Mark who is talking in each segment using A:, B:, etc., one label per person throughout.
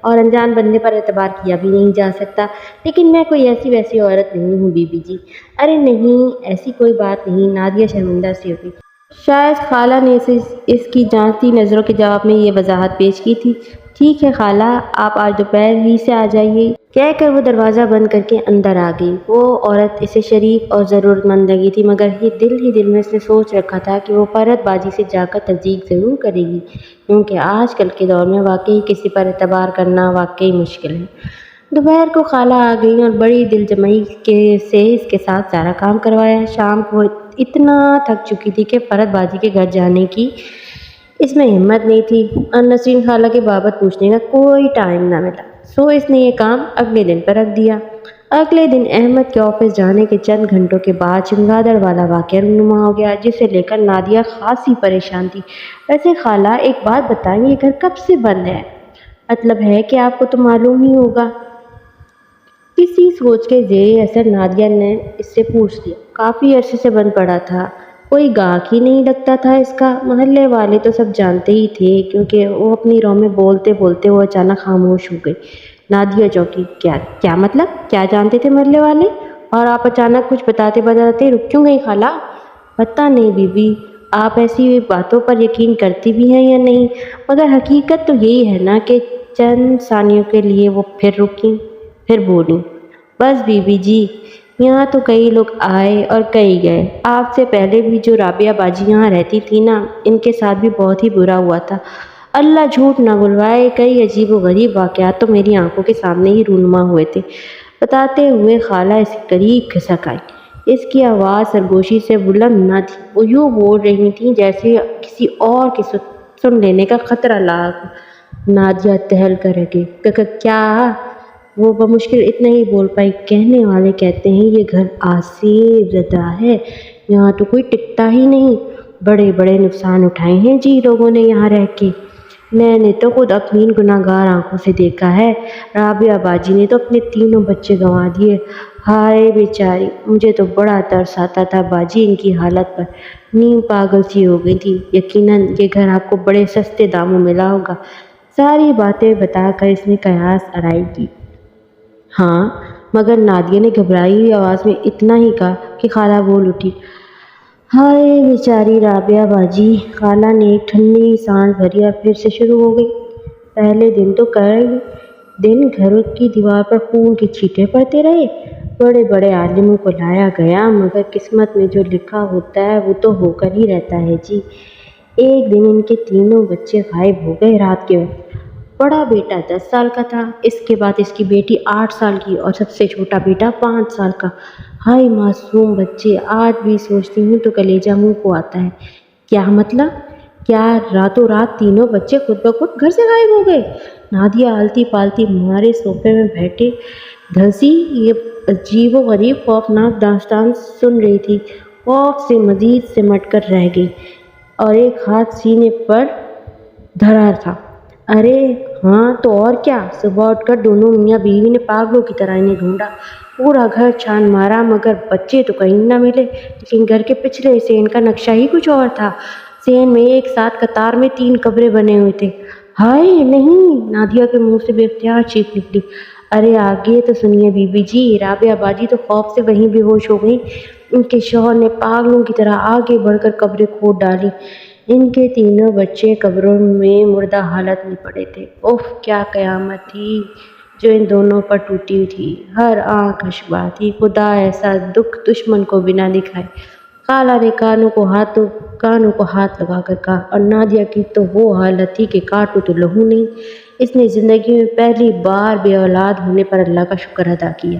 A: اور انجان بندے پر اعتبار کیا بھی نہیں جا سکتا، لیکن میں کوئی ایسی ویسی عورت نہیں ہوں بی بی جی۔ ارے نہیں، ایسی کوئی بات نہیں، نادیہ شرمندہ سی ہوئی۔ شاید خالہ نے اس کی جانتی نظروں کے جواب میں یہ وضاحت پیش کی تھی۔ ٹھیک ہے خالہ، آپ آج دوپہر ہی سے آ جائیے، کہہ کر وہ دروازہ بند کر کے اندر آ گئی۔ وہ عورت اسے شریف اور ضرورت مند لگی تھی، مگر ہی دل میں اس نے سوچ رکھا تھا کہ وہ فرحت باجی سے جا کر تصدیق ضرور کرے گی، کیونکہ آج کل کے دور میں واقعی کسی پر اعتبار کرنا واقعی مشکل ہے۔ دوپہر کو خالہ آ گئی اور بڑی دل جمعی سے اس کے ساتھ سارا کام کروایا۔ شام کو اتنا تھک چکی تھی کہ فرحت باجی کے گھر جانے کی اس میں ہمت نہیں تھی، اور نسرین خالہ کے بابت پوچھنے کا کوئی ٹائم نہ ملا، سو اس نے یہ کام اگلے دن پر رکھ دیا۔ اگلے دن احمد کے آفس جانے کے چند گھنٹوں کے بعد چمگادڑ والا واقعہ رونما ہو گیا، جسے لے کر نادیہ خاصی پریشان تھی۔ ویسے خالہ ایک بات بتائیں، یہ گھر کب سے بند ہے؟ مطلب ہے کہ آپ کو تو معلوم ہی ہوگا۔ کسی سوچ کے زیر اثر نادیہ نے اس سے پوچھ لیا۔ کافی عرصے سے بند پڑا تھا، کوئی گاہک ہی نہیں لگتا تھا اس کا، محلے والے تو سب جانتے ہی تھے، کیونکہ وہ اپنی رو میں بولتے بولتے وہ اچانک خاموش ہو گئی۔ نادیہ چونکی۔ کیا مطلب؟ کیا جانتے تھے محلے والے؟ اور آپ اچانک کچھ بتاتے رک کیوں گئی خالہ؟ پتہ نہیں بی بی، آپ ایسی باتوں پر یقین کرتی بھی ہیں یا نہیں، مگر حقیقت تو یہی ہے نا کہ چند ثانیوں کے لیے وہ پھر رکیں، پھر بولیں۔ بس بی بی جی، یہاں تو کئی لوگ آئے اور کئی گئے، آپ سے پہلے بھی جو رابعہ باجی یہاں رہتی تھی نا، ان کے ساتھ بھی بہت ہی برا ہوا تھا۔ اللہ جھوٹ نہ بلوائے، کئی عجیب و غریب واقعات تو میری آنکھوں کے سامنے ہی رونما ہوئے تھے۔ بتاتے ہوئے خالہ اس کے قریب کھسک آئی۔ اس کی آواز سرگوشی سے بلند نہ تھی، وہ یوں بول رہی تھیں جیسے کسی اور کے سن لینے کا خطرہ لاحق ہو۔ نادیہ تہل کر رہ گئی۔ کیا؟ وہ بمشکل اتنا ہی بول پائی۔ کہنے والے کہتے ہیں یہ گھر آسیب زدہ ہے، یہاں تو کوئی ٹکتا ہی نہیں، بڑے بڑے نقصان اٹھائے ہیں جی لوگوں نے یہاں رہ کے۔ میں نے تو خود اپنی گناہگار آنکھوں سے دیکھا ہے، رابعہ باجی نے تو اپنے تینوں بچے گنوا دیے۔ ہائے بیچاری، مجھے تو بڑا ترس آتا تھا باجی ان کی حالت پر، نیم پاگل سی ہو گئی تھی۔ یقیناً یہ گھر آپ کو بڑے سستے داموں ملا ہوگا۔ ساری باتیں بتا کر اس نے قیاس آرائی کی۔ ہاں، مگر نادیہ نے گھبرائی ہوئی آواز میں اتنا ہی کہا کہ خالہ بول اٹھی۔ ہائے بیچاری رابعہ باجی۔ خالہ نے ایک ٹھنڈی سانس بھری اور پھر سے شروع ہو گئی۔ پہلے دن تو کئی دن گھر کی دیوار پر خون کے چھینٹے پڑتے رہے، بڑے بڑے عالموں کو لایا گیا، مگر قسمت میں جو لکھا ہوتا ہے وہ تو ہو کر ہی رہتا ہے جی۔ ایک دن ان کے تینوں بچے غائب ہو گئے رات کے وقت۔ بڑا بیٹا 10 سال کا تھا، اس کے بعد اس کی بیٹی 8 سال کی، اور سب سے چھوٹا بیٹا 5 سال کا۔ ہائے معصوم بچے، آج بھی سوچتی ہوں تو کلیجہ منہ کو آتا ہے۔ کیا مطلب؟ کیا راتوں رات تینوں بچے خود بخود گھر سے غائب ہو گئے؟ نادیہ آلتی پالتی مارے صوفے میں بیٹھے دھنسی یہ عجیب و غریب خوفناک داستان سن رہی تھی۔ خوف سے مزید سمٹ کر رہ گئی اور ایک ہاتھ سینے پر دھرا تھا۔ ارے ہاں تو اور کیا، صبح اٹھ کر دونوں میاں بیوی نے پاگلوں کی طرح انہیں ڈھونڈا، پورا گھر چھان مارا، مگر بچے تو کہیں نہ ملے۔ لیکن گھر کے پچھلے حصے کا نقشہ ہی کچھ اور تھا، صحن میں ایک ساتھ قطار میں 3 قبریں بنے ہوئے تھے۔ ہائے نہیں، نادیہ کے منہ سے بے اختیار چیخ نکلی۔ ارے آگے تو سنیے بی بی جی۔ رابعہ باجی تو خوف سے وہیں بے ہوش ہو گئی، ان کے شوہر نے پاگلوں کی طرح آگے بڑھ کر قبریں کھود ڈالی، ان کے تینوں بچے قبروں میں مردہ حالت میں پڑے تھے۔ اوف، کیا قیامت تھی جو ان دونوں پر ٹوٹی تھی، ہر آنکھ اشکبار تھی۔ خدا ایسا دکھ دشمن کو بھی نہ دکھائے۔ خالہ نے کانوں کو ہاتھ لگا کر کہا، اور نادیہ کی تو وہ حالت تھی کہ کاٹو تو لہو نہیں۔ اس نے زندگی میں پہلی بار بے اولاد ہونے پر اللہ کا شکر ادا کیا۔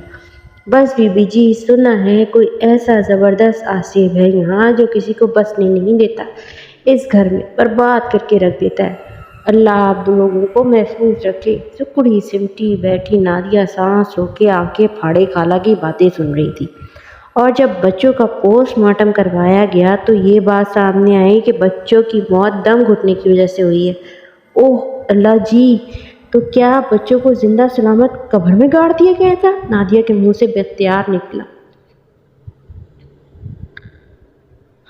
A: بس بی بی جی، سنا ہے کوئی ایسا زبردست آصف ہے یہاں جو کسی کو بسنے نہیں دیتا، اس گھر میں برباد کر کے رکھ دیتا ہے۔ اللہ آپ لوگوں کو محفوظ رکھے۔ سکڑی سمٹی بیٹھی نادیہ سانس روک کے آنکھیں پھاڑے خالہ کی باتیں سن رہی تھی، اور جب بچوں کا پوسٹ مارٹم کروایا گیا تو یہ بات سامنے آئی کہ بچوں کی موت دم گھٹنے کی وجہ سے ہوئی ہے۔ اوہ اللہ جی، تو کیا بچوں کو زندہ سلامت قبر میں گاڑ دیا گیا تھا؟ نادیہ کے منہ سے بے اختیار نکلا۔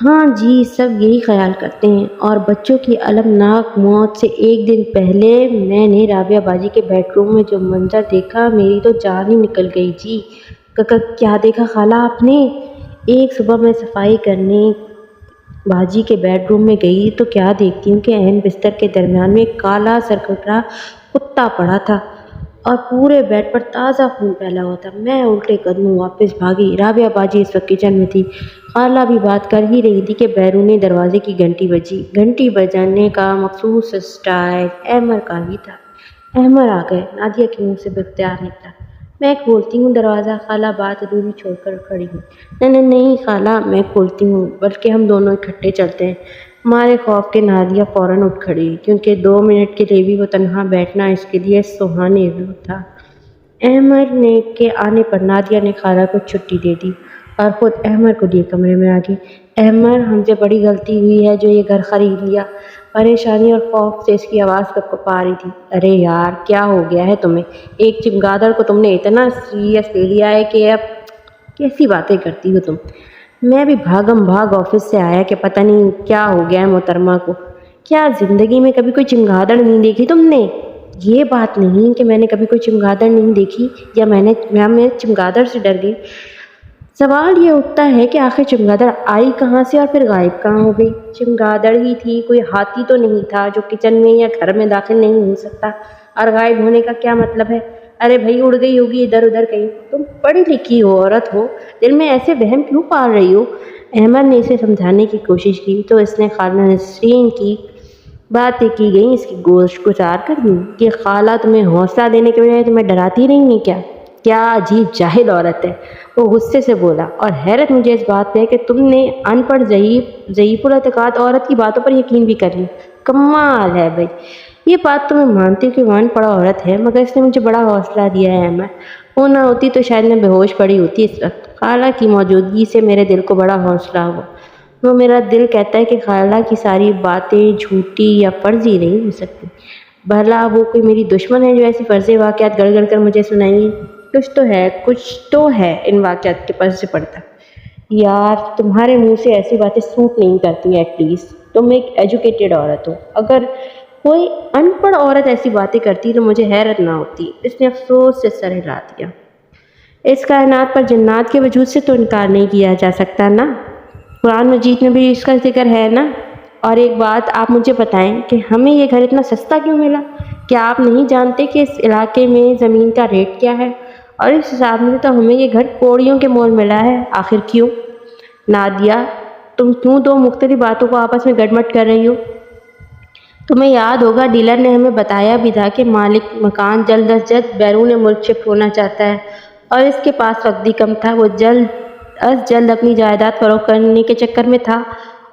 A: ہاں جی، سب یہی خیال کرتے ہیں، اور بچوں کی المناک موت سے ایک دن پہلے میں نے رابعہ باجی کے بیڈ روم میں جو منظر دیکھا، میری تو جان ہی نکل گئی جی۔ کیا دیکھا خالہ آپ نے؟ ایک صبح میں صفائی کرنے باجی کے بیڈ روم میں گئی تو کیا دیکھتی ہوں کہ اہم بستر کے درمیان میں ایک کالا سرکٹا کتا پڑا تھا اور پورے بیڈ پر تازہ خون پھیلا ہوا تھا۔ میں الٹے قدموں واپس بھاگی۔ رابعہ باجی اس وقت کچن میں تھی، خالہ بھی بات کر ہی رہی تھی کہ بیرونی دروازے کی گھنٹی بجی۔ گھنٹی بجانے کا مخصوص اسٹائل احمر کا ہی تھا۔ احمر آ گئے، نادیہ کے منہ سے باختیار نکلا۔ میں کھولتی ہوں دروازہ، خالہ بات ادھوری چھوڑ کر کھڑی ہوں۔ نہیں خالہ، میں کھولتی ہوں، بلکہ ہم دونوں اکٹھے چلتے ہیں۔ ہمارے خوف کے نادیہ فوراً اٹھ کھڑی، کیونکہ 2 منٹ کے لیے بھی وہ تنہا بیٹھنا اس کے لیے سہانے تھا۔ احمر کے آنے پر نادیہ نے خالہ کو چھٹی دے دی اور خود احمر کو لیے کمرے میں آ گئی۔ احمر، ہم سے بڑی غلطی ہوئی ہے جو یہ گھر خرید لیا۔ پریشانی اور خوف سے اس کی آواز کپ آ رہی تھی۔ ارے یار، کیا ہو گیا ہے تمہیں؟ ایک چمگادڑ کو تم نے اتنا سیریس لے لیا ہے کہ اب کیسی باتیں کرتی ہو تم؟ میں بھی بھاگم بھاگ آفس سے آیا کہ پتہ نہیں کیا ہو گیا ہے محترمہ کو۔ کیا زندگی میں کبھی کوئی چمگادڑ نہیں دیکھی تم نے؟ یہ بات نہیں کہ میں نے کبھی کوئی چمگادڑ نہیں دیکھی یا میں چمگادڑ سے ڈر گئی۔ سوال یہ اٹھتا ہے کہ آخر چمگادڑ آئی کہاں سے اور پھر غائب کہاں ہو گئی؟ چمگادڑ ہی تھی، کوئی ہاتھی تو نہیں تھا جو کچن میں یا گھر میں داخل نہیں ہو سکتا۔ اور غائب ہونے کا کیا مطلب ہے؟ ارے بھائی، اڑ گئی ہوگی ادھر ادھر کہیں۔ تم پڑھی لکھی ہو عورت ہو، دل میں ایسے وہم کیوں پال رہی ہو؟ احمد نے اسے سمجھانے کی کوشش کی تو اس نے خالہ نسرین کی باتیں کی گئی اس کی گوشت گزار کر دی کہ خالہ تمہیں حوصلہ دینے کے بجائے تمہیں ڈراتی نہیں ہے کیا؟ کیا عجیب جاہل عورت ہے، وہ غصے سے بولا۔ اور حیرت مجھے اس بات پہ کہ تم نے ان پڑھ ضعیف الاعتقاد عورت کی باتوں پر یقین بھی کر لی۔ کمال ہے بھائی، یہ بات تو میں مانتی ہوں کہ وہ ان پڑھ عورت ہے، مگر اس نے مجھے بڑا حوصلہ دیا ہے احمد۔ وہ نہ ہوتی تو شاید میں بے ہوش پڑی ہوتی اس وقت۔ خالہ کی موجودگی سے میرے دل کو بڑا حوصلہ ہوا۔ وہ میرا دل کہتا ہے کہ خالہ کی ساری باتیں جھوٹی یا فرضی نہیں ہو سکتی۔ بھلا وہ کوئی میری دشمن ہے جو ایسی فرضی واقعات گڑ گڑ کر مجھے سنائیں گی؟ کچھ تو ہے ان واقعات کے پس سے پڑتا۔ یار، تمہارے منہ سے ایسی باتیں سوٹ نہیں کرتی۔ ایٹ لیسٹ تم ایک ایجوکیٹڈ عورت ہو۔ اگر کوئی ان پڑھ عورت ایسی باتیں کرتی تو مجھے حیرت نہ ہوتی۔ اس نے افسوس سے سر ہلا دیا۔ اس کائنات پر جنات کے وجود سے تو انکار نہیں کیا جا سکتا نا؟ قرآن مجید میں بھی اس کا ذکر ہے نا؟ اور ایک بات آپ مجھے بتائیں کہ ہمیں یہ گھر اتنا سستا کیوں ملا؟ کیا آپ نہیں جانتے کہ اس علاقے میں زمین کا ریٹ کیا ہے؟ اور اس حساب میں تو ہمیں یہ گھر کوڑیوں کے مول ملا ہے۔ آخر کیوں؟ نادیہ، تم کیوں دو مختلف باتوں کو آپس میں گڑمٹ کر رہی ہو؟ تمہیں یاد ہوگا ڈیلر نے ہمیں بتایا بھی تھا کہ مالک مکان جلد از جلد بیرون ملک شفٹ ہونا چاہتا ہے اور اس کے پاس وقت بھی کم تھا۔ وہ جلد از جلد اپنی جائیداد فروخت کرنے کے چکر میں تھا۔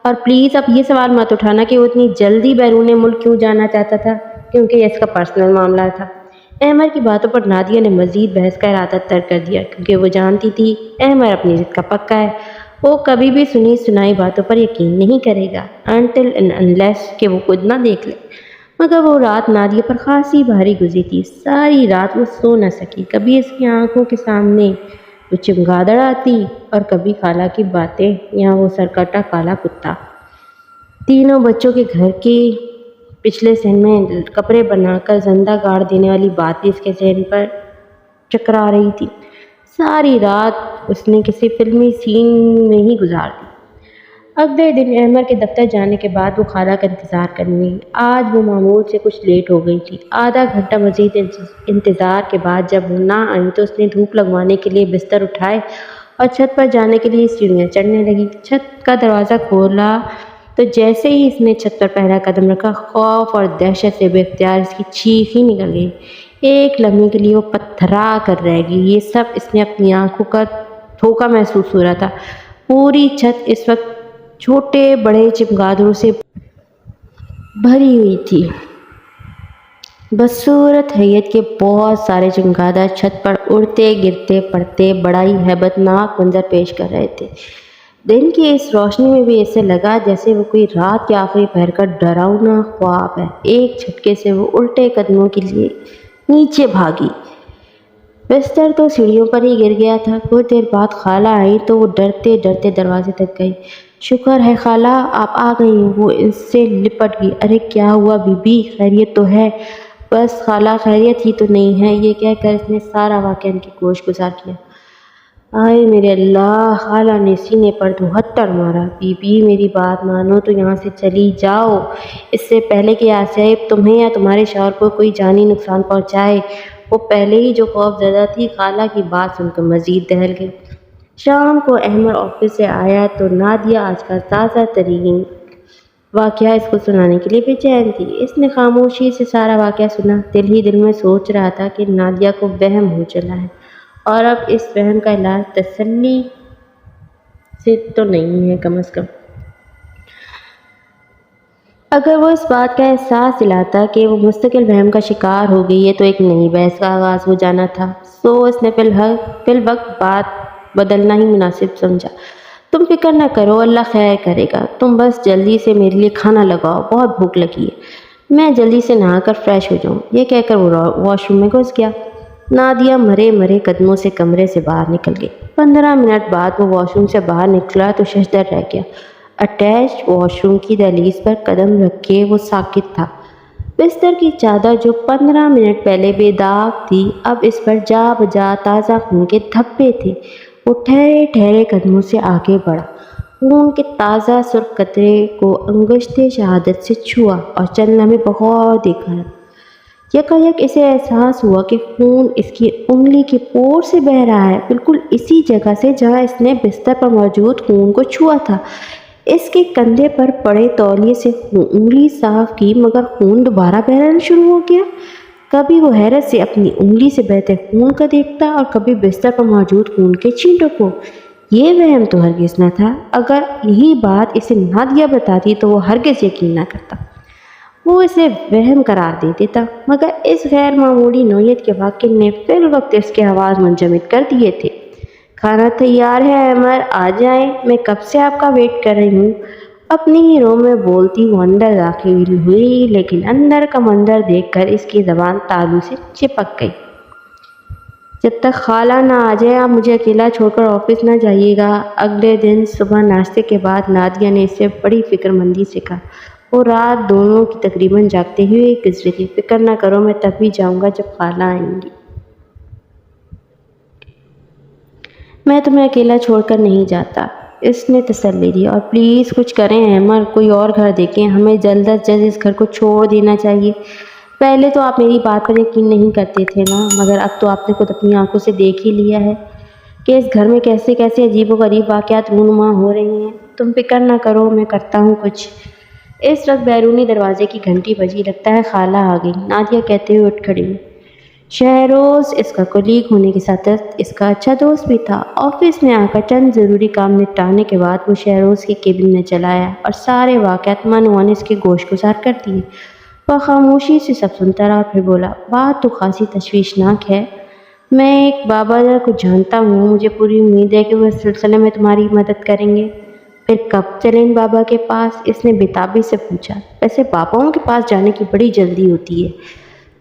A: اور پلیز اب یہ سوال مت اٹھانا کہ وہ اتنی جلدی بیرون ملک کیوں جانا چاہتا تھا، کیونکہ یہ اس کا پرسنل معاملہ تھا۔ احمد کی باتوں پر نادیہ نے مزید بحث کا ارادہ ترک کر دیا، کیونکہ وہ جانتی تھی احمد اپنی ضد کا پکا ہے۔ وہ کبھی بھی سنی سنائی باتوں پر یقین نہیں کرے گا until and unless کہ وہ خود نہ دیکھ لے۔ مگر وہ رات نادیہ پر خاصی بھاری گزری تھی۔ ساری رات وہ سو نہ سکی۔ کبھی اس کی آنکھوں کے سامنے وہ چمگادڑ آتی اور کبھی خالہ کی باتیں یا وہ سرکٹا کالا کتا۔ تینوں بچوں کے گھر کی پچھلے ذہن میں کپڑے بنا کر زندہ گاڑ دینے والی بات بھی اس کے ذہن پر چکرا رہی تھی۔ ساری رات اس نے کسی فلمی سین میں ہی گزار دی۔ اگلے دن احمد کے دفتر جانے کے بعد وہ خالہ کا انتظار کرنے لگی۔ آج وہ معمول سے کچھ لیٹ ہو گئی تھی۔ آدھا گھنٹہ مزید انتظار کے بعد جب وہ نہ آئی تو اس نے دھوپ لگوانے کے لیے بستر اٹھائے اور چھت پر جانے کے لیے سیڑھیاں چڑھنے لگی۔ چھت کا دروازہ کھولا تو جیسے ہی اس نے چھت پر پہلا قدم رکھا، خوف اور دہشت سے بے اختیار اس کی چیخ ہی نکل گئی۔ ایک لمحے کے لیے وہ پتھرا کر رہ گئی۔ یہ سب اس نے اپنی آنکھوں کا دھوکہ محسوس ہو رہا تھا۔ پوری چھت اس وقت چھوٹے بڑے چمگادڑوں سے بھری ہوئی تھی۔ بصورت حیت کے بہت سارے چمگادڑ چھت پر اڑتے گرتے پڑتے بڑا ہی ہیبت ناک منظر پیش کر رہے تھے۔ دن کی اس روشنی میں بھی اسے لگا جیسے وہ کوئی رات کے آخری پہر کا ڈراؤنا خواب ہے۔ ایک جھٹکے سے وہ الٹے قدموں کے لیے نیچے بھاگی۔ بستر تو سیڑھیوں پر ہی گر گیا تھا۔ کچھ دیر بعد خالہ آئی تو وہ ڈرتے ڈرتے دروازے تک گئی۔ شکر ہے خالہ آپ آ گئی۔ وہ اس سے لپٹ گئی۔ ارے کیا ہوا بی بی، خیریت تو ہے؟ بس خالہ خیریت ہی تو نہیں ہے، یہ کہہ کر اس نے سارا واقعہ ان کی گوش گزار کیا۔ آئے میرے اللہ، خالہ نے سینے پر 72 مارا۔ بی بی میری بات مانو تو یہاں سے چلی جاؤ، اس سے پہلے کہ آصف تمہیں یا تمہارے شوہر کو کوئی جانی نقصان پہنچائے۔ وہ پہلے ہی جو خوف زدہ تھی، خالہ کی بات سن کر مزید دہل گئی۔ شام کو احمد آفس سے آیا تو نادیہ آج کا تازہ ترین واقعہ اس کو سنانے کے لیے بے چین تھی۔ اس نے خاموشی سے سارا واقعہ سنا، دل ہی دل میں سوچ رہا تھا کہ نادیہ کو وہم ہو چلا ہے، اور اب اس وہم کا علاج تسلی سے تو نہیں ہے کم از کم۔ اگر وہ اس بات کا احساس دلاتا کہ وہ مستقل وہم کا شکار ہو گئی ہے تو ایک نئی بحث کا آغاز ہو جانا تھا، سو اس نے فی الوقت بات بدلنا ہی مناسب سمجھا۔ تم فکر نہ کرو، اللہ خیر کرے گا، تم بس جلدی سے میرے لیے کھانا لگاؤ، بہت بھوک لگی ہے، میں جلدی سے نہا کر فریش ہو جاؤں۔ یہ کہہ کر وہ واش روم میں گھس گیا۔ نادیہ مرے مرے قدموں سے کمرے سے باہر نکل گئی۔ 15 منٹ بعد وہ واش روم سے باہر نکلا تو ششدر رہ گیا۔ اٹیچ واش روم کی دہلیز پر قدم رکھ کے وہ ساکت تھا۔ بستر کی چادر جو 15 منٹ پہلے بے داغ تھی، اب اس پر جا بجا تازہ خون کے دھبے تھے۔ وہ ٹھہرے ٹھہرے قدموں سے آگے بڑھا، خون کے تازہ سرخ قطرے کو انگشت شہادت سے چھوا اور چند لمحے بغور دیکھا۔ یکایک اسے احساس ہوا کہ خون اس کی انگلی کے پور سے بہہ رہا ہے، بالکل اسی جگہ سے جہاں اس نے بستر پر موجود خون کو چھوا تھا۔ اس کے کندھے پر پڑے تولیے سے انگلی صاف کی، مگر خون دوبارہ بہنا شروع ہو گیا۔ کبھی وہ حیرت سے اپنی انگلی سے بہتے خون کو دیکھتا اور کبھی بستر پر موجود خون کے چھینٹوں کو۔ یہ وہم تو ہرگز نہ تھا۔ اگر یہی بات اسے نادیہ بتاتی تو وہ ہرگز یقین نہ کرتا، وہ اسے وہم قرار دے دیتا، مگر اس غیر معمولی نوعیت کے واقعے نے فی الوقت اس کے حواس منجمد کر دیے تھے۔ کھانا تیار ہے احمد، آ جائیں، میں کب سے آپ کا ویٹ کر رہی ہوں۔ اپنی ہی روم میں بولتی وہ اندر داخل ہوئی، لیکن اندر کا منظر دیکھ کر اس کی زبان تالو سے چپک گئی۔ جب تک خالہ نہ آ جائے آپ مجھے اکیلا چھوڑ کر آفس نہ جائیے گا۔ اگلے دن صبح ناشتے کے بعد نادیہ نے اسے بڑی فکر مندی سے کہا۔ وہ رات دونوں کی تقریباً جاگتے ہوئے گزری تھی۔ فکر نہ کرو، میں تب بھی جاؤں گا جب خالہ آئیں گی۔ میں تمہیں اکیلا چھوڑ کر نہیں جاتا، اس نے تسلی دی۔ اور پلیز کچھ کریں احمد، کوئی اور گھر دیکھیں، ہمیں جلد از جلد اس گھر کو چھوڑ دینا چاہیے۔ پہلے تو آپ میری بات پر یقین نہیں کرتے تھے نا، مگر اب تو آپ نے خود اپنی آنکھوں سے دیکھ ہی لیا ہے کہ اس گھر میں کیسے کیسے عجیب و غریب واقعات رونما ہو رہے ہیں۔ تم فکر نہ کرو، میں کرتا ہوں کچھ۔ اس وقت بیرونی دروازے کی گھنٹی بجی۔ لگتا ہے خالہ آ گئی، نادیہ کہتے ہوئے اٹھ کھڑی۔ شہروز اس کا کولیگ ہونے کے ساتھ اس کا اچھا دوست بھی تھا۔ آفس میں آ کر چند ضروری کام نپٹانے کے بعد وہ شہروز کے کیبن میں چلا آیا اور سارے واقعات من من اس کے گوش گزار کر دیے۔ وہ خاموشی سے سب سنتا رہا، پھر بولا، بات تو خاصی تشویشناک ہے۔ میں ایک بابا کو جانتا ہوں، مجھے پوری امید ہے کہ وہ اس سلسلے میں تمہاری مدد کریں گے۔ پھر کب چلیں بابا کے پاس؟ اس نے بےتابی سے پوچھا۔ ویسے باباؤں کے پاس جانے کی بڑی جلدی ہوتی ہے،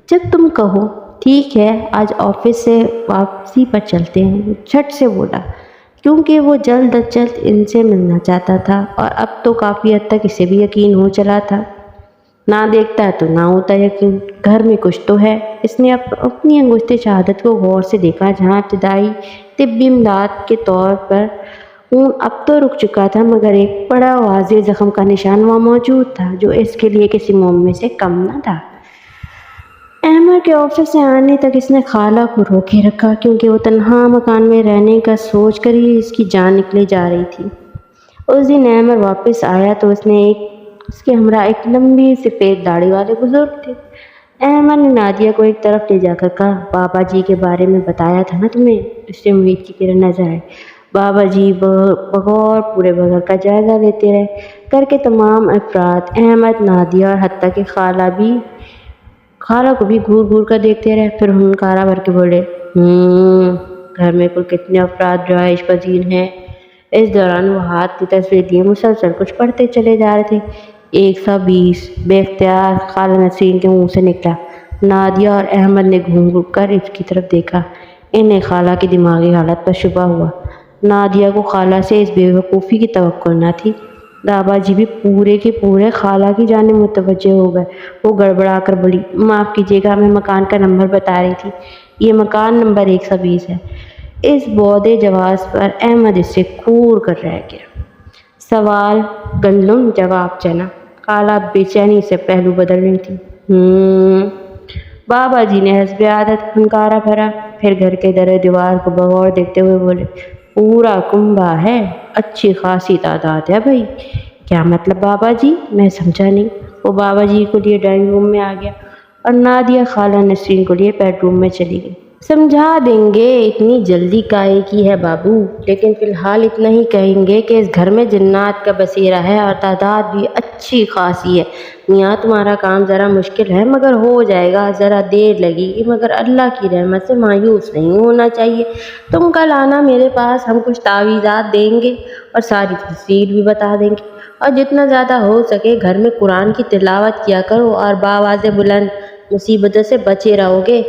A: جب تم کہو۔ ٹھیک ہے، آج آفس سے واپسی پر چلتے ہیں، جھٹ سے بولا، کیونکہ وہ جلد از جلد ان سے ملنا چاہتا تھا، اور اب تو کافی حد تک اسے بھی یقین ہو چلا تھا۔ نہ دیکھتا تو نہ ہوتا یقین، گھر میں کچھ تو ہے۔ اس نے اپنی انگشت شہادت کو غور سے دیکھا، جہاں ابتدائی طبی امداد کے طور پر خون اب تو رک چکا تھا، مگر ایک بڑا واضح زخم کا نشان وہاں موجود تھا، جو اس کے لیے کسی معمے سے کم نہ تھا۔ احمد کے آفس سے آنے تک اس نے خالہ کو روکے رکھا، کیونکہ وہ تنہا مکان میں رہنے کا سوچ کر ہی اس کی جان نکلے جا رہی تھی۔ اس دن احمد واپس آیا تو اس کے ہمراہ ایک لمبی سفید داڑھی والے بزرگ تھے۔ احمد نے نادیہ کو ایک طرف لے جا کر کہا، بابا جی کے بارے میں بتایا تھا نا تمہیں؟ اس سے امید کی کرن نظر آئی۔ بابا جی بغور پورے گھر کا جائزہ لیتے رہے، گھر کے تمام افراد، احمد، نادیہ اور حتیٰ کہ خالہ کو بھی گھور گھور کر دیکھتے رہے۔ پھر ہنکارا بھر کے بولے، گھر میں کل کتنے افراد رہائش پذیر ہیں؟ اس دوران وہ ہاتھ کی تصویر دیے مسلسل کچھ پڑھتے چلے جا رہے تھے۔ 120۔ بے اختیار خالہ نسرین کے منہ سے نکلا۔ نادیہ اور احمد نے گھوم کر اس کی طرف دیکھا۔ انہیں خالہ کی دماغی حالت پر شبہ ہوا۔ نادیہ کو خالہ سے اس بے وقوفی کی توقع نہ تھی۔ بابا جی بھی پورے کے پورے خالہ کی جانب متوجہ ہو گئے۔ وہ گڑبڑا کر بولی، معاف کیجیے گا، میں مکان کا نمبر بتا رہی تھی، یہ مکان نمبر 120 ہے۔ اس بودے جواز پر احمد اس سے کھور کر رہ گیا۔ سوال گندم، جواب چنا۔ خالہ بے چینی سے پہلو بدل رہی تھی۔ بابا جی نے حسب عادت پھنکارا بھرا، پھر گھر کے در دیوار کو بغور دیکھتے ہوئے بولے، پورا کنبہ ہے، اچھی خاصی تعداد ہے بھائی۔ کیا مطلب بابا جی؟ میں سمجھا نہیں۔ وہ بابا جی کو لیے ڈرائنگ روم میں آ گیا اور نادیہ خالہ نسرین کو لیے بیڈ روم میں چلی گئی۔ سمجھا دیں گے، اتنی جلدی کائے کی ہے بابو، لیکن فی الحال اتنا ہی کہیں گے کہ اس گھر میں جنات کا بسیرا ہے اور تعداد بھی اچھی خاصی ہے۔ میاں تمہارا کام ذرا مشکل ہے مگر ہو جائے گا، ذرا دیر لگے گی مگر اللہ کی رحمت سے مایوس نہیں ہونا چاہیے۔ تم کل آنا میرے پاس، ہم کچھ تعویذات دیں گے اور ساری تفصیل بھی بتا دیں گے، اور جتنا زیادہ ہو سکے گھر میں قرآن کی تلاوت کیا کرو اور بآواز بلند، مصیبتوں سے بچے رہو گے۔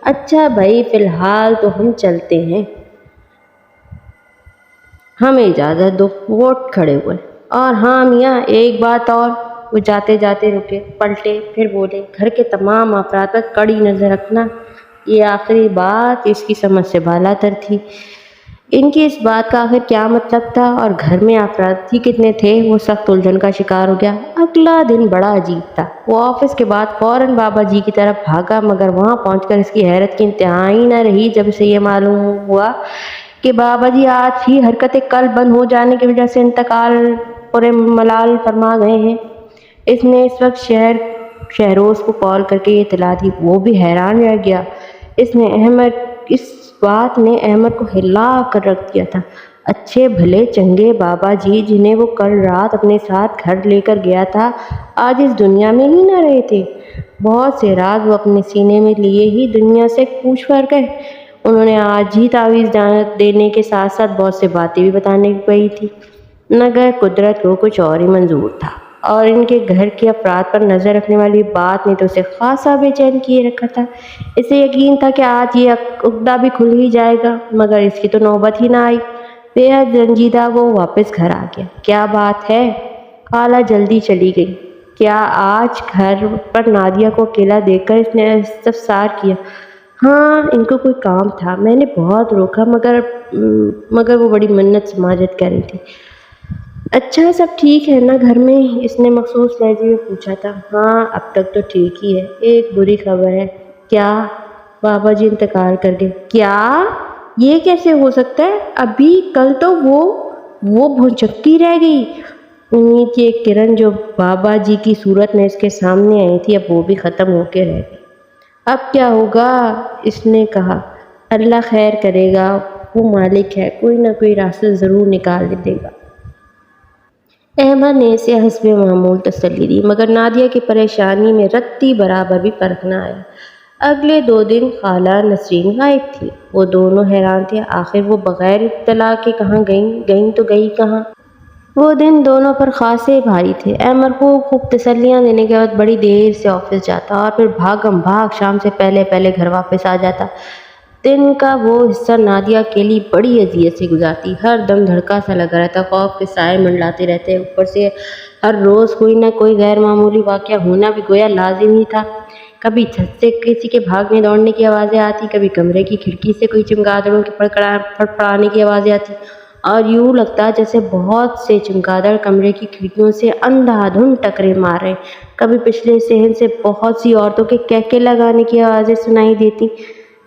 A: اچھا بھائی، فی الحال تو ہم چلتے ہیں، ہمیں اجازت دو۔ وہ اٹھ کھڑے ہوئے۔ اور ہاں میاں، ایک بات اور۔ وہ جاتے جاتے رکے، پلٹے، پھر بولے، گھر کے تمام افراد پر کڑی نظر رکھنا۔ یہ آخری بات اس کی سمجھ سے بالا تر تھی۔ ان کی اس بات کا آخر کیا مطلب تھا اور گھر میں افراد ہی کتنے تھے؟ وہ سخت الجھن کا شکار ہو گیا۔ اگلا دن بڑا عجیب تھا۔ وہ آفس کے بعد فوراً بابا جی کی طرف بھاگا، مگر وہاں پہنچ کر اس کی حیرت کی انتہا ہی نہ رہی جب اسے یہ معلوم ہوا کہ بابا جی آج ہی حرکتِ قلب بند ہو جانے کی وجہ سے انتقال پر ملال فرما گئے ہیں۔ اس نے اس وقت شہروز کو کال کر کے یہ اطلاع دی۔ وہ بھی حیران رہ گیا۔ اس بات نے احمد کو ہلا کر رکھ دیا تھا۔ اچھے بھلے چنگے بابا جی، جنہیں وہ کل رات اپنے ساتھ گھر لے کر گیا تھا، آج اس دنیا میں ہی نہ رہے تھے۔ بہت سے راز وہ اپنے سینے میں لیے ہی دنیا سے کوچ کر گئے۔ انہوں نے آج ہی تعویذ دینے کے ساتھ ساتھ بہت سے باتیں بھی بتانے کی کہی تھی، مگر قدرت کو کچھ اور ہی منظور تھا، اور ان کے گھر کے افراد پر نظر رکھنے والی بات نے تو اسے خاصا بے چین کیے رکھا تھا۔ اسے یقین تھا کہ آج یہ عقدہ بھی کھل ہی جائے گا، مگر اس کی تو نوبت ہی نہ آئی۔ بے حد رنجیدہ وہ واپس گھر آ گیا۔ کیا بات ہے؟ خالہ جلدی چلی گئی کیا آج گھر پر؟ نادیہ کو اکیلا دیکھ کر اس نے استفسار کیا۔ ہاں، ان کو کوئی کام تھا، میں نے بہت روکا مگر وہ بڑی منت سماجت کر رہی تھی۔ اچھا، سب ٹھیک ہے نا گھر میں؟ اس نے مخصوص لہجے میں پوچھا تھا۔ ہاں، اب تک تو ٹھیک ہی ہے۔ ایک بری خبر ہے۔ کیا؟ بابا جی انتقال کر گئے؟ کیا؟ یہ کیسے ہو سکتا ہے؟ ابھی کل تو وہ بھونچکتی رہ گئی۔ امید کی ایک کرن جو بابا جی کی صورت میں اس کے سامنے آئی تھی، اب وہ بھی ختم ہو کے رہ گئی۔ اب کیا ہوگا؟ اس نے کہا۔ اللہ خیر کرے گا، وہ مالک ہے، کوئی نہ کوئی راستہ ضرور نکال دے گا۔ احمد نے اسے حسب معمول تسلی دی، مگر نادیہ کی پریشانی میں رتی برابر بھی فرق نہ آیا۔ اگلے 2 دن خالہ نسرین غائب تھی۔ وہ دونوں حیران تھے، آخر وہ بغیر اطلاع کے کہاں گئیں تو گئی کہاں؟ وہ دن دونوں پر خاصے بھاری تھے۔ احمد خوب تسلیاں دینے کے بعد بڑی دیر سے آفس جاتا اور پھر بھاگم بھاگ شام سے پہلے گھر واپس آ جاتا۔ دن کا وہ حصہ نادیہ کے لیے بڑی اذیت سے گزارتی۔ ہر دم دھڑکا سا لگا رہتا، خوف کے سائے منڈلاتے رہتے۔ اوپر سے ہر روز کوئی نہ کوئی غیر معمولی واقعہ ہونا بھی گویا لازم ہی تھا۔ کبھی چھت سے کسی کے بھاگنے دوڑنے کی آوازیں آتی، کبھی کمرے کی کھڑکی سے کوئی چمگادڑوں کے پڑپڑانے کی آوازیں آتی، اور یوں لگتا جیسے بہت سے چمگادڑ کمرے کی کھڑکیوں سے اندھا دھند ٹکرے مار رہے۔ کبھی پچھلے صحن سے بہت سی عورتوں کے کہکے لگانے کی آوازیں سنائی دیتی۔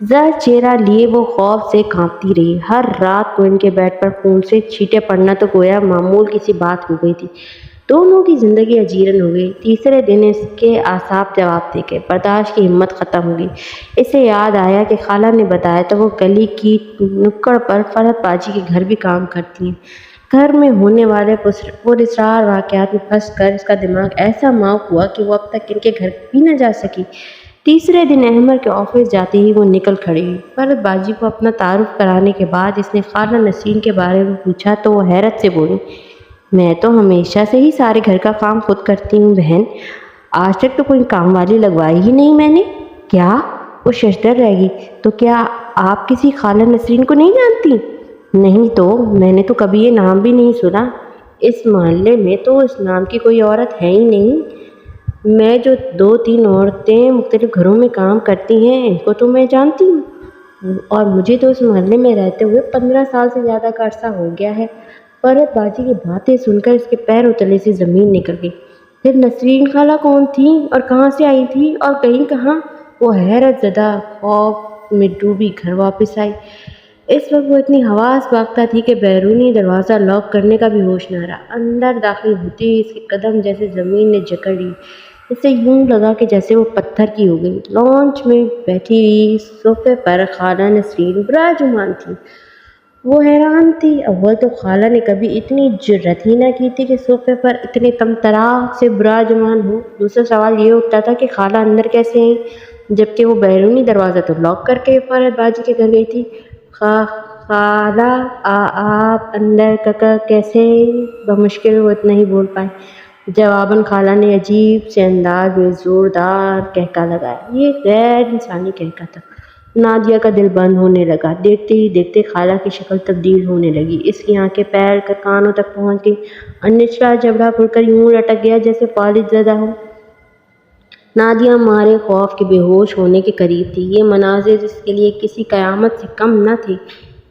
A: زر چہرہ لیے وہ خوف سے کانپتی رہی۔ ہر رات کو ان کے بیڈ پر خون سے چھینٹیں پڑنا تو گویا معمول کی سی بات ہو گئی تھی۔ دونوں کی زندگی اجیرن ہو گئی۔ تیسرے دن اس کے اعصاب جواب دے گئے، برداشت کی ہمت ختم ہو گئی۔ اسے یاد آیا کہ خالہ نے بتایا تھا وہ گلی کی نکڑ پر فرحت باجی کے گھر بھی کام کرتی ہیں۔ گھر میں ہونے والے پراسرار واقعات میں پھنس کر اس کا دماغ ایسا معاف ہوا کہ وہ اب تک ان کے گھر بھی نہ جا سکی۔ تیسرے دن احمد کے آفس جاتے ہی وہ نکل کھڑی ہوئی۔ فرحت باجی کو اپنا تعارف کرانے کے بعد اس نے خالہ نسرین کے بارے میں پوچھا تو وہ حیرت سے بولی، میں تو ہمیشہ سے ہی سارے گھر کا کام خود کرتی ہوں بہن، آج تک تو کوئی کام والی لگوائی ہی نہیں میں نے۔ کیا؟ وہ ششدر رہ گئی۔ تو کیا آپ کسی خالہ نسرین کو نہیں جانتی؟ نہیں تو میں نے تو کبھی یہ نام بھی نہیں سنا۔ اس محلے میں تو اس نام کی کوئی عورت ہے ہی نہیں۔ میں جو 2-3 عورتیں مختلف گھروں میں کام کرتی ہیں ان کو تو میں جانتی ہوں، اور مجھے تو اس محلے میں رہتے ہوئے 15 سال سے زیادہ کا عرصہ ہو گیا ہے۔ فرحت باجی کی باتیں سن کر اس کے پیروں تلے سے زمین نکل گئی۔ پھر نسرین خالہ کون تھی اور کہاں سے آئی تھی اور گئی کہاں؟ وہ حیرت زدہ خوف میں ڈوبی گھر واپس آئی۔ اس وقت وہ اتنی حواس باختہ تھی کہ بیرونی دروازہ لاک کرنے کا بھی ہوش نہ رہا۔ اندر داخل ہوتے ہی اس کے قدم جیسے زمین نے جکڑ لی۔ اسے یوں لگا کہ جیسے وہ پتھر کی ہو گئی۔ لانچ میں بیٹھی ہوئی صوفے پر خالہ نسرین براجمان تھی۔ وہ حیران تھی۔ اول تو خالہ نے کبھی اتنی جرأت ہی نہ کی تھی کہ صوفے پر اتنے طمطراق سے براجمان ہو۔ دوسرا سوال یہ اٹھتا تھا کہ خالہ اندر کیسے آئیں، جبکہ وہ بیرونی دروازہ تو لاک کر کے فرحت باجی کے گھر گئی تھی۔ خالہ آپ اندر کیسے؟ بمشکل وہ اتنا ہی بول پائے۔ جواباً خالہ نے عجیب سے انداز میں زوردار کہکا لگایا۔ یہ غیر انسانی کہکا تھا۔ نادیہ کا دل بند ہونے لگا۔ دیکھتے ہی دیکھتے خالہ کی شکل تبدیل ہونے لگی۔ اس کی آنکھیں پھیل کر کانوں تک پہنچ گئی اور نچلا جبڑا کھل کر یوں لٹک گیا جیسے فالج زدہ ہو۔ نادیہ مارے خوف کے بے ہوش ہونے کے قریب تھی۔ یہ مناظر اس کے لیے کسی قیامت سے کم نہ تھے۔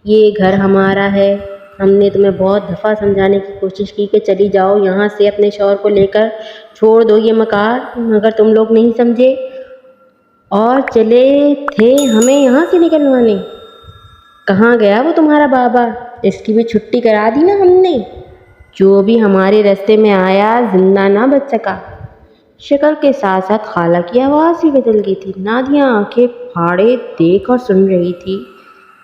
A: یہ گھر ہمارا ہے۔ ہم نے تمہیں بہت دفعہ سمجھانے کی کوشش کی کہ چلی جاؤ یہاں سے، اپنے شوہر کو لے کر چھوڑ دو یہ مکان، مگر تم لوگ نہیں سمجھے اور چلے تھے ہمیں یہاں سے نکلوانے۔ کہاں گیا وہ تمہارا بابا؟ اس کی بھی چھٹی کرا دی نا ہم نے۔ جو بھی ہمارے راستے میں آیا زندہ نہ بچ سکا۔ شکل کے ساتھ ساتھ خالہ کی آواز بھی بدل گئی تھی۔ نادیہ آنکھیں پھاڑے دیکھ اور سن رہی تھی۔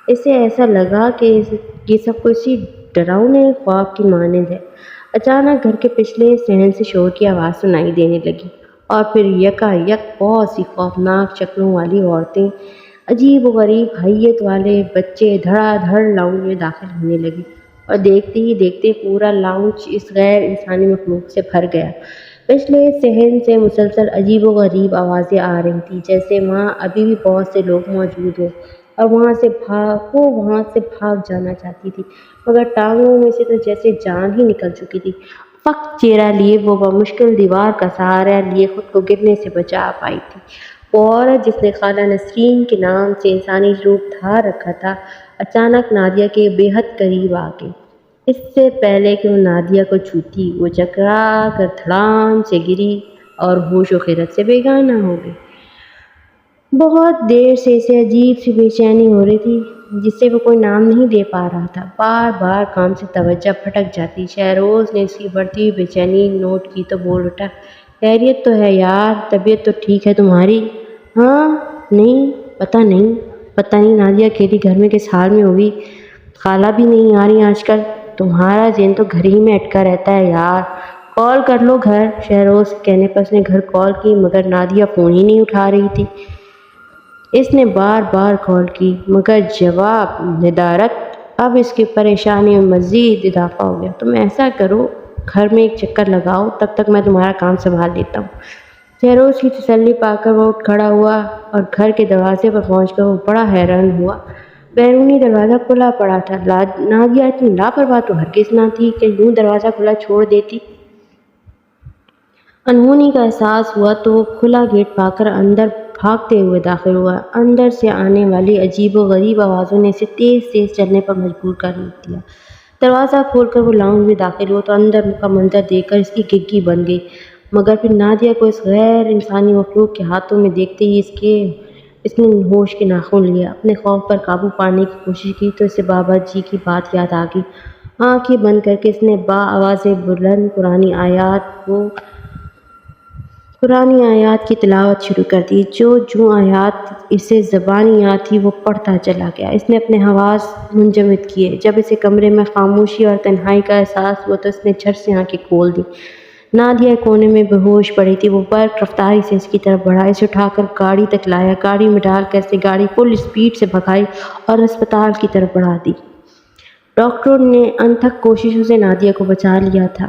A: اسے ایسا لگا کہ یہ سب کسی ڈراؤنے خواب کی مانند ہے۔ اچانک گھر کے پچھلے صحن سے شور کی آواز سنائی دینے لگی، اور پھر یکا یک بہت سی خوفناک شکلوں والی عورتیں، عجیب و غریب حیت والے بچے دھڑا دھڑ لاؤنج میں داخل ہونے لگے، اور دیکھتے ہی دیکھتے پورا لاؤنج اس غیر انسانی مخلوق سے بھر گیا۔ پچھلے صحن سے مسلسل عجیب و غریب آوازیں آ رہی تھیں، جیسے وہاں ابھی بھی بہت سے لوگ موجود ہوں اور وہاں سے بھاگ جانا چاہتی تھی، مگر ٹانگوں میں سے تو جیسے جان ہی نکل چکی تھی۔ فقط چہرہ لیے وہ بمشکل دیوار کا سہارا لیے خود کو گرنے سے بچا پائی تھی۔ وہ عورت جس نے خالہ نسرین کے نام سے انسانی روپ دھار رکھا تھا، اچانک نادیہ کے بے حد قریب آ گئی۔ اس سے پہلے کہ وہ نادیہ کو چھوتی، وہ چکرا کر دھڑام سے گری اور ہوش و خیرت سے بیگانہ ہو گئی۔ بہت دیر سے اسے عجیب سی بے چینی ہو رہی تھی جسے وہ کوئی نام نہیں دے پا رہا تھا۔ بار بار کام سے توجہ بھٹک جاتی۔ شہروز نے اس کی بڑھتی ہوئی بے چینی نوٹ کی تو بول اٹھا، خیریت تو ہے یار، طبیعت تو ٹھیک ہے تمہاری؟ ہاں نہیں، پتہ نہیں نادیہ اکیلی گھر میں کس حال میں ہوگی۔ خالہ بھی نہیں آ رہی آج کل۔ تمہارا ذہن تو گھر ہی میں اٹکا رہتا ہے یار، کال کر لو گھر۔ شہروز کے کہنے پر اس نے گھر کال کی، مگر نادیہ فون ہی نہیں اٹھا رہی تھی۔ اس نے بار بار کال کی مگر جواب ندارت۔ اب اس کی پریشانی میں مزید اضافہ ہو گیا۔ تم ایسا کرو، گھر میں ایک چکر لگاؤ، تب تک میں تمہارا کام سنبھال لیتا ہوں۔ شہروز کی تسلی پا کر وہ اٹھ کھڑا ہوا اور گھر کے دروازے پر پہنچ کر وہ بڑا حیران ہوا۔ بیرونی دروازہ کھلا پڑا تھا۔ نادیہ اتنی لاپرواہ تو ہرگز نہ تھی کہ یوں دروازہ کھلا چھوڑ دیتی۔ انہونی کا احساس ہوا تو وہ کھلا گیٹ پا کر اندر بھاگتے ہوئے داخل ہوا۔ اندر سے آنے والی عجیب و غریب آوازوں نے اسے تیز چلنے پر مجبور کر دیا۔ دروازہ کھول کر وہ لاؤنج میں داخل ہوا تو اندر کا منظر دیکھ کر اس کی گگی بن گئی، مگر پھر نادیہ کو اس غیر انسانی مخلوق کے ہاتھوں میں دیکھتے ہی اس نے ہوش کے ناخن لیے۔ اپنے خوف پر قابو پانے کی کوشش کی تو اسے بابا جی کی بات یاد آ گئی۔ آنکھیں بند کر کے اس نے با آواز بلند قرآنی آیات کی تلاوت شروع کر دی۔ جو آیات اسے زبانی یاد تھی وہ پڑھتا چلا گیا۔ اس نے اپنے حواس منجمد کیے۔ جب اسے کمرے میں خاموشی اور تنہائی کا احساس ہوا تو اس نے جھٹ سے آنکھیں کھول دیں۔ نادیہ کونے میں بے ہوش پڑی تھی۔ وہ برق رفتاری سے اس کی طرف بڑھا، اسے اٹھا کر گاڑی تک لایا، گاڑی میں ڈال کر اسے گاڑی فل اسپیڈ سے بھگائی اور ہسپتال کی طرف بڑھا دی۔ ڈاکٹروں نے انتھک کوششوں سے نادیہ کو بچا لیا تھا،